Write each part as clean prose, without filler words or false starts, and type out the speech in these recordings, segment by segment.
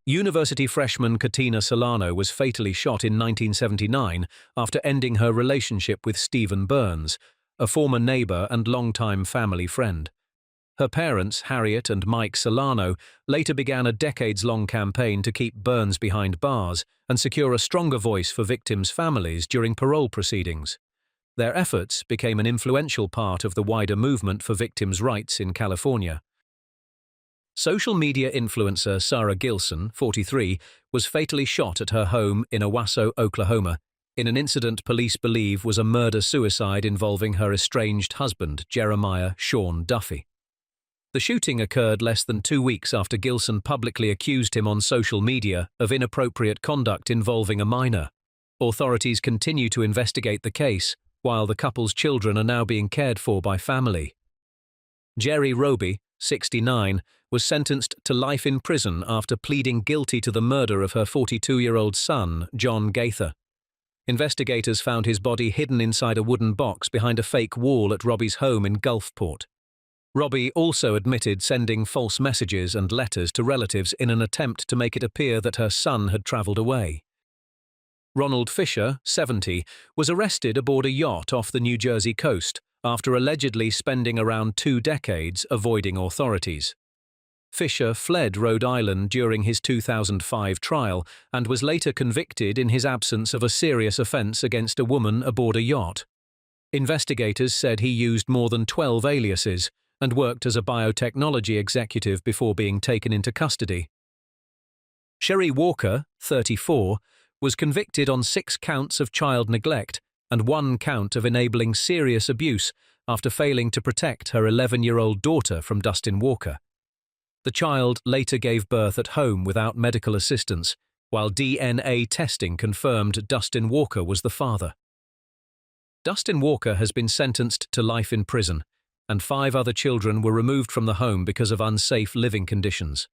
University freshman Katina Solano was fatally shot in 1979 after ending her relationship with Stephen Burns, a former neighbor and longtime family friend. Her parents, Harriet and Mike Solano, later began a decades-long campaign to keep Burns behind bars and secure a stronger voice for victims' families during parole proceedings. Their efforts became an influential part of the wider movement for victims' rights in California. Social media influencer Sarah Gilson, 43, was fatally shot at her home in Owasso, Oklahoma, in an incident police believe was a murder-suicide involving her estranged husband, Jeremiah Sean Duffy. The shooting occurred less than 2 weeks after Gilson publicly accused him on social media of inappropriate conduct involving a minor. Authorities continue to investigate the case, while the couple's children are now being cared for by family. Jerri Roby, 69, was sentenced to life in prison after pleading guilty to the murder of her 42-year-old son, John Gaither. Investigators found his body hidden inside a wooden box behind a fake wall at Roby's home in Gulfport. Roby also admitted sending false messages and letters to relatives in an attempt to make it appear that her son had traveled away. Ronald Fisher, 70, was arrested aboard a yacht off the New Jersey coast after allegedly spending around 2 decades avoiding authorities. Fisher fled Rhode Island during his 2005 trial and was later convicted in his absence of a serious offense against a woman aboard a yacht. Investigators said he used more than 12 aliases and worked as a biotechnology executive before being taken into custody. Sherry Walker, 34, was convicted on 6 counts of child neglect and 1 count of enabling serious abuse after failing to protect her 11-year-old daughter from Dustin Walker. The child later gave birth at home without medical assistance, while DNA testing confirmed Dustin Walker was the father. Dustin Walker has been sentenced to life in prison, and 5 other children were removed from the home because of unsafe living conditions.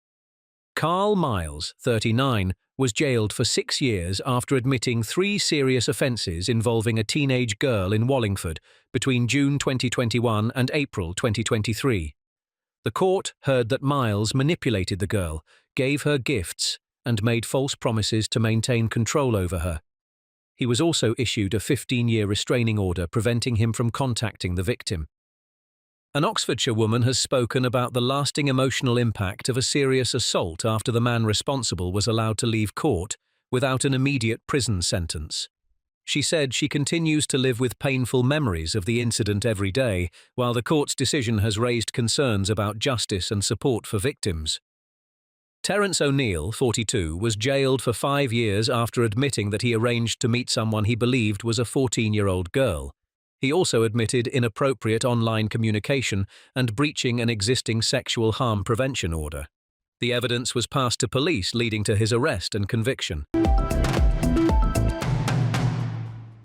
Carl Miles, 39, was jailed for 6 years after admitting 3 serious offences involving a teenage girl in Wallingford between June 2021 and April 2023. The court heard that Miles manipulated the girl, gave her gifts, and made false promises to maintain control over her. He was also issued a 15-year restraining order preventing him from contacting the victim. An Oxfordshire woman has spoken about the lasting emotional impact of a serious assault after the man responsible was allowed to leave court without an immediate prison sentence. She said she continues to live with painful memories of the incident every day, while the court's decision has raised concerns about justice and support for victims. Terence O'Neill, 42, was jailed for 5 years after admitting that he arranged to meet someone he believed was a 14-year-old girl. He also admitted inappropriate online communication and breaching an existing sexual harm prevention order. The evidence was passed to police, leading to his arrest and conviction.